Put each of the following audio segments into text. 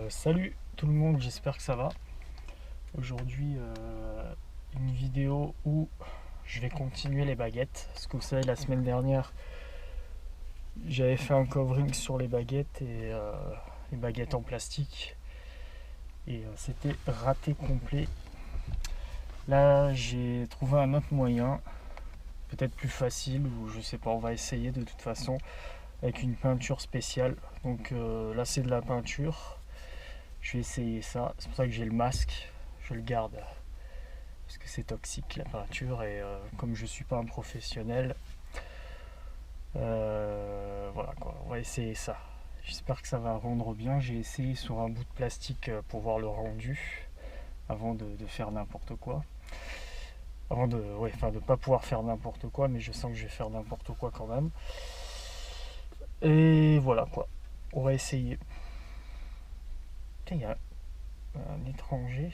Salut tout le monde, j'espère que ça va. Aujourd'hui, une vidéo où je vais continuer les baguettes. Parce que vous savez, la semaine dernière, j'avais fait un covering sur les baguettes et les baguettes en plastique. Et c'était raté complet. Là, j'ai trouvé un autre moyen, peut-être plus facile, ou je sais pas, on va essayer de toute façon, avec une peinture spéciale. Donc là, c'est de la peinture. Je vais essayer ça. C'est pour ça que j'ai le masque. Je le garde parce que c'est toxique la peinture et comme je suis pas un professionnel, voilà quoi. On va essayer ça. J'espère que ça va rendre bien. J'ai essayé sur un bout de plastique pour voir le rendu avant de faire n'importe quoi. Avant de, ouais, enfin de pas pouvoir faire n'importe quoi, mais je sens que je vais faire n'importe quoi quand même. Et voilà quoi. On va essayer. Putain, il y a un étranger.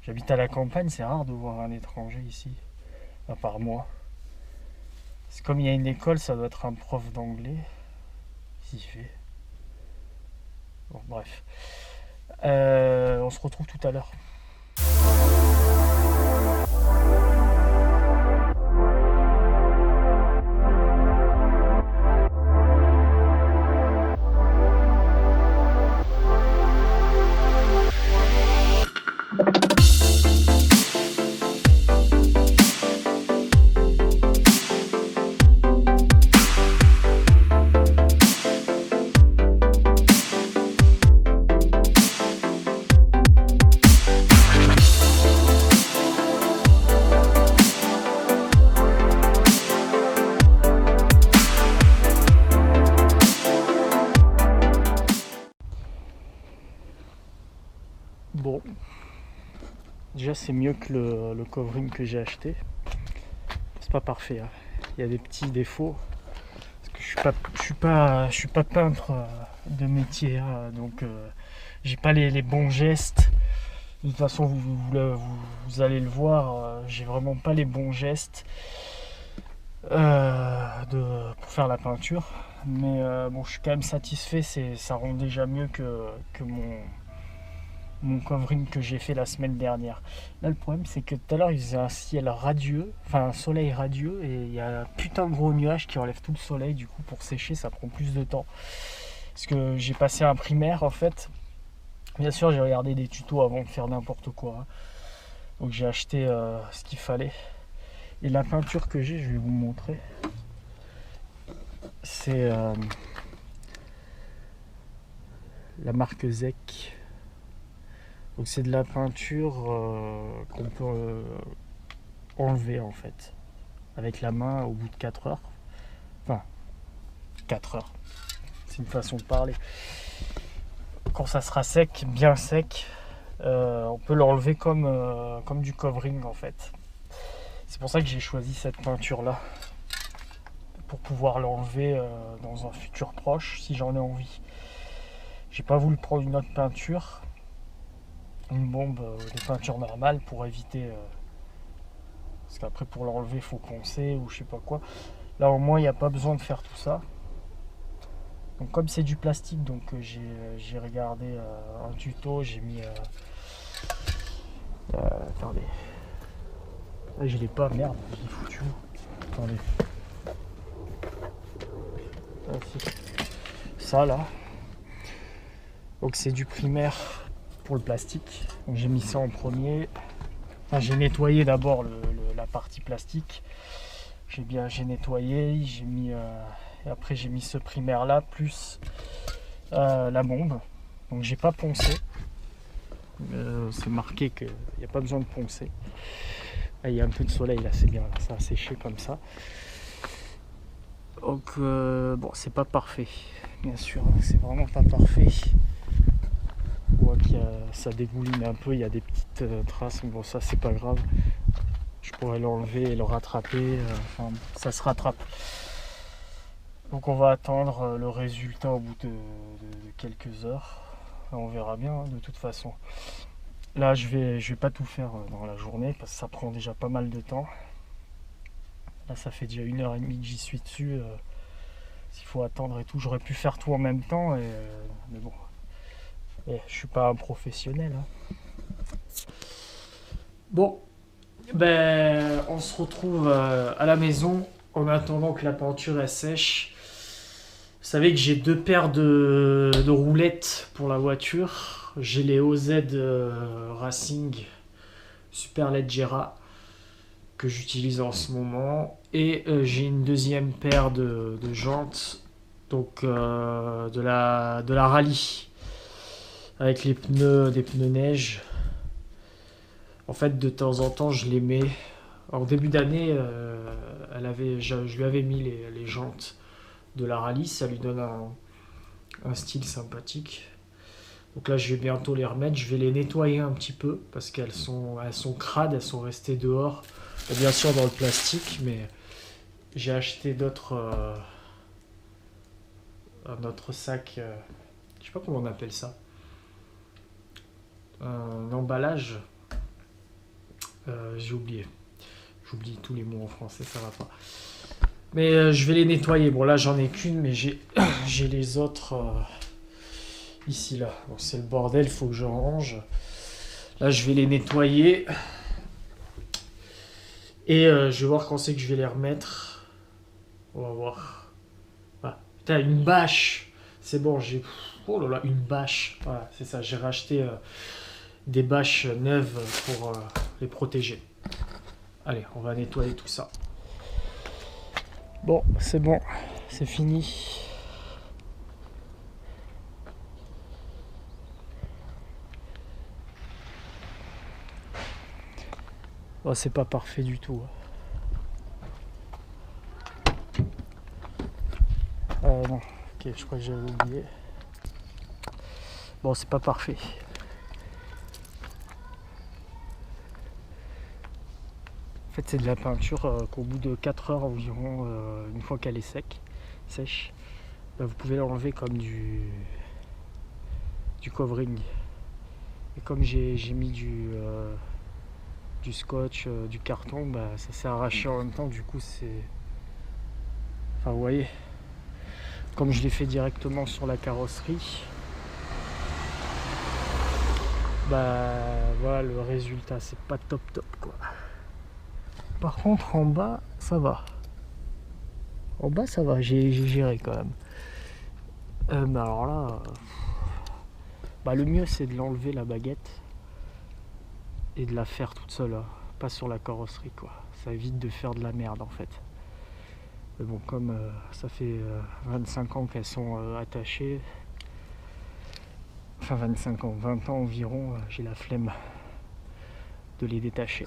J'habite à la campagne, c'est rare de voir un étranger ici, à part moi. C'est comme il y a une école, ça doit être un prof d'anglais. Qu'est-ce qu'il fait? Bon, bref. On se retrouve tout à l'heure. Bon, déjà c'est mieux que le covering que j'ai acheté. C'est pas parfait, hein. Il y a des petits défauts. Parce que je suis pas peintre de métier, hein, donc j'ai pas les bons gestes. De toute façon, vous allez le voir, j'ai vraiment pas les bons gestes pour faire la peinture. Mais bon, je suis quand même satisfait. Ça rend déjà mieux que mon covering que j'ai fait la semaine dernière. Là, le problème, c'est que tout à l'heure, il faisait un ciel radieux, enfin un soleil radieux, et il y a un putain de gros nuage qui enlève tout le soleil. Du coup, pour sécher, ça prend plus de temps. Parce que j'ai passé un primaire, en fait. Bien sûr, j'ai regardé des tutos avant de faire n'importe quoi, hein. Donc, j'ai acheté ce qu'il fallait. Et la peinture que j'ai, je vais vous montrer. C'est la marque Zec. Donc c'est de la peinture qu'on peut enlever en fait avec la main au bout de 4 heures. Enfin, 4 heures. C'est une façon de parler. Quand ça sera sec, bien sec, on peut l'enlever comme du covering en fait. C'est pour ça que j'ai choisi cette peinture là. Pour pouvoir l'enlever dans un futur proche si j'en ai envie. J'ai pas voulu prendre une autre peinture. Une bombe de peinture normale pour éviter parce qu'après pour l'enlever il faut poncer ou je sais pas quoi. Là au moins il n'y a pas besoin de faire tout ça. Donc comme c'est du plastique, donc j'ai regardé un tuto, j'ai mis attendez, là je l'ai pas, merde, je l'ai foutu où? Attendez, ah, si. Ça là, donc c'est du primaire pour le plastique, donc j'ai mis ça en premier. Enfin, j'ai nettoyé d'abord la partie plastique. J'ai nettoyé, j'ai mis et après j'ai mis ce primaire là plus la bombe. Donc j'ai pas poncé. C'est marqué qu'il n'y a pas besoin de poncer. Là, il y a un peu de soleil là, c'est bien, ça a séché comme ça. Donc bon, c'est pas parfait, bien sûr, c'est vraiment pas parfait. On voit que ça dégouline un peu, il y a des petites traces, mais bon ça c'est pas grave. Je pourrais l'enlever et le rattraper, enfin ça se rattrape. Donc on va attendre le résultat au bout de quelques heures. On verra bien hein, de toute façon. Là je vais pas tout faire dans la journée parce que ça prend déjà pas mal de temps. Là ça fait déjà 1h30 que j'y suis dessus. S'il faut attendre et tout, j'aurais pu faire tout en même temps, mais bon. Et je suis pas un professionnel, hein. Bon, ben on se retrouve à la maison en attendant que la peinture elle sèche. Vous savez que j'ai deux paires de roulettes pour la voiture. J'ai les OZ Racing Superleggera que j'utilise en ce moment. Et j'ai une deuxième paire de jantes, donc de la rallye, avec les pneus, des pneus neige. En fait, de temps en temps, je les mets. En début d'année, je lui avais mis les jantes de la rallye, ça lui donne un style sympathique. Donc là, je vais bientôt les remettre. Je vais les nettoyer un petit peu parce elles sont crades, elles sont restées dehors. Et bien sûr dans le plastique, mais j'ai acheté un autre sac. Je sais pas comment on appelle ça. Un emballage. J'ai oublié. J'oublie tous les mots en français, ça va pas. Mais je vais les nettoyer. Bon là, j'en ai qu'une, mais j'ai les autres ici là. Bon, c'est le bordel, faut que je range. Là, je vais les nettoyer. Et je vais voir quand c'est que je vais les remettre. On va voir. Ah, putain, une bâche. C'est bon, j'ai... Oh là là, une bâche. Voilà, c'est ça. J'ai racheté des bâches neuves pour les protéger. Allez, on va nettoyer tout ça. Bon, c'est bon. C'est fini. Oh, c'est pas parfait du tout. Non, ok, je crois que j'avais oublié. Bon, c'est pas parfait. En fait, c'est de la peinture qu'au bout de 4 heures environ, une fois qu'elle est sèche, vous pouvez l'enlever comme du covering. Et comme j'ai mis du scotch, du carton, bah, ça s'est arraché en même temps. Du coup, c'est... Enfin, vous voyez, comme je l'ai fait directement sur la carrosserie, bah voilà le résultat, c'est pas top quoi. Par contre en bas ça va. En bas ça va, j'ai géré quand même. Mais alors là, bah le mieux c'est de l'enlever la baguette et de la faire toute seule, hein. Pas sur la carrosserie quoi. Ça évite de faire de la merde en fait. Mais bon, comme ça fait 25 ans qu'elles sont attachées, enfin 25 ans, 20 ans environ, j'ai la flemme de les détacher.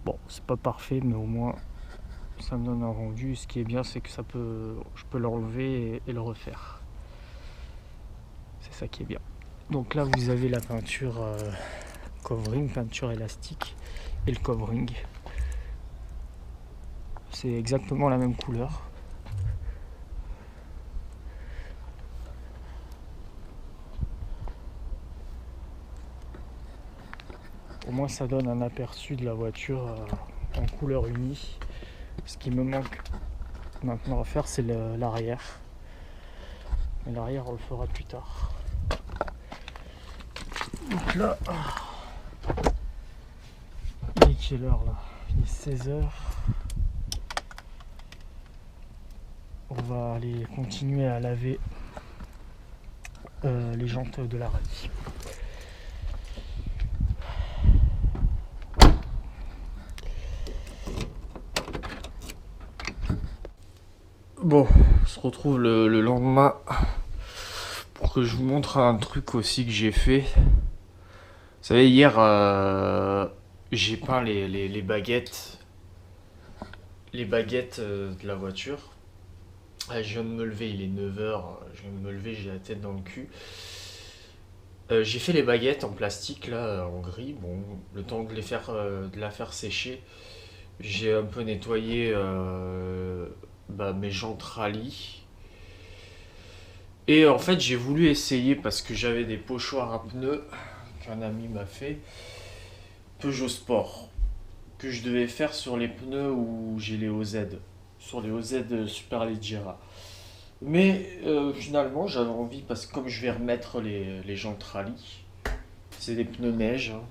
Bon, c'est pas parfait, mais au moins ça me donne un rendu. Ce qui est bien, c'est que je peux l'enlever et le refaire. C'est ça qui est bien. Donc là, vous avez la peinture covering, peinture élastique, et le covering. C'est exactement la même couleur. Au moins, ça donne un aperçu de la voiture en couleur unie. Ce qui me manque maintenant à faire, c'est l'arrière. Mais l'arrière, on le fera plus tard. Donc là, il est quelle heure là? Il est 16h. On va aller continuer à laver les jantes de la rallye. Bon, on se retrouve le lendemain pour que je vous montre un truc aussi que j'ai fait. Vous savez, hier, j'ai peint les baguettes. Les baguettes de la voiture. Je viens de me lever, il est 9h. Je viens de me lever, j'ai la tête dans le cul. J'ai fait les baguettes en plastique, là, en gris. Bon, le temps de la faire sécher, j'ai un peu nettoyé mes jantes rallye. Et en fait, j'ai voulu essayer parce que j'avais des pochoirs à pneus qu'un ami m'a fait. Peugeot Sport. Que je devais faire sur les pneus où j'ai les OZ. Sur les OZ Superleggera. Mais finalement, j'avais envie, parce que comme je vais remettre les jantes rallye, c'est des pneus neige, hein.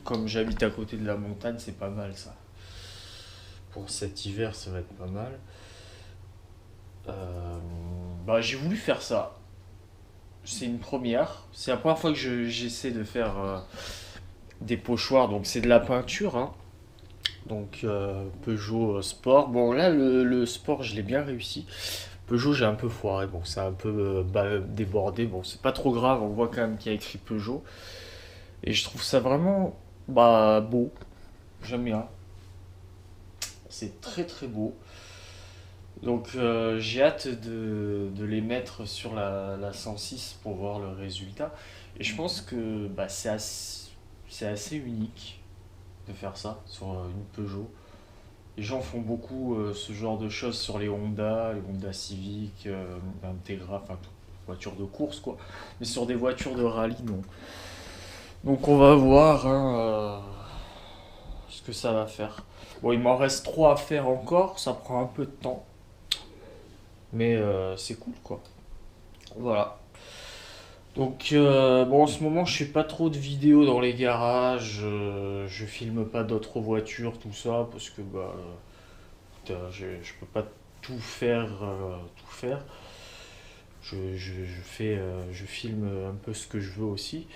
Comme j'habite à côté de la montagne, c'est pas mal ça. Pour cet hiver, ça va être pas mal. Euh, Bah, j'ai voulu faire ça. C'est une première. C'est la première fois que j'essaie de faire des pochoirs. Donc c'est de la peinture, hein. Donc Peugeot Sport. Bon là le Sport je l'ai bien réussi. Peugeot j'ai un peu foiré. Bon c'est un peu débordé. Bon c'est pas trop grave. On voit quand même qu'il y a écrit Peugeot. Et je trouve ça vraiment beau. J'aime bien. C'est très très beau. Donc j'ai hâte de les mettre sur la 106 pour voir le résultat. Et je pense que c'est assez unique de faire ça sur une Peugeot. Les gens font beaucoup ce genre de choses sur les Honda Civic, Integra, enfin voitures de course quoi. Mais sur des voitures de rallye, non. Donc on va voir hein, ce que ça va faire. Bon, il m'en reste trois à faire encore, ça prend un peu de temps. Mais c'est cool quoi. Voilà. Donc bon en ce moment je fais pas trop de vidéos dans les garages, je filme pas d'autres voitures, tout ça, parce que je peux pas tout faire, tout faire. Je filme un peu ce que je veux aussi.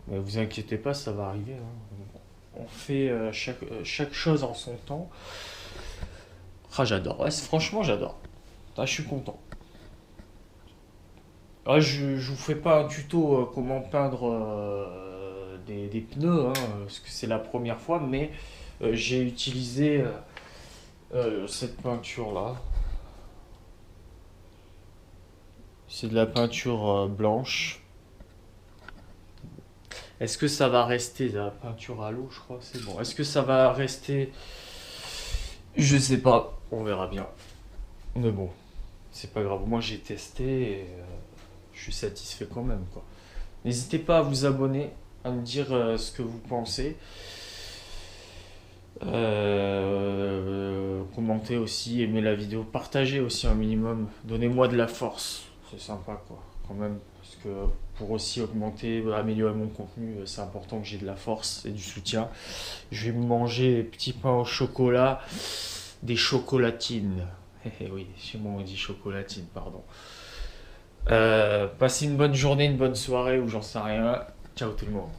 Mais vous inquiétez pas, ça va arriver, hein. On fait chaque chose en son temps. Ah j'adore, ouais, franchement j'adore. Ah, je suis content. Ah, je vous fais pas un tuto comment peindre des pneus, hein, parce que c'est la première fois, mais j'ai utilisé cette peinture là. C'est de la peinture blanche. Est-ce que ça va rester de la peinture à l'eau, je crois, c'est bon. Est-ce que ça va rester? Je sais pas, on verra bien. Mais bon, c'est pas grave. Moi j'ai testé et je suis satisfait quand même, quoi. N'hésitez pas à vous abonner, à me dire ce que vous pensez. Commentez aussi, aimez la vidéo, partagez aussi un minimum. Donnez-moi de la force, c'est sympa quoi, quand même. Parce que pour aussi augmenter, améliorer mon contenu, c'est important que j'ai de la force et du soutien. Je vais me manger des petits pains au chocolat, des chocolatines. Oui, chez moi on dit chocolatine, pardon. Passez une bonne journée, une bonne soirée ou j'en sais rien. Ciao tout le monde.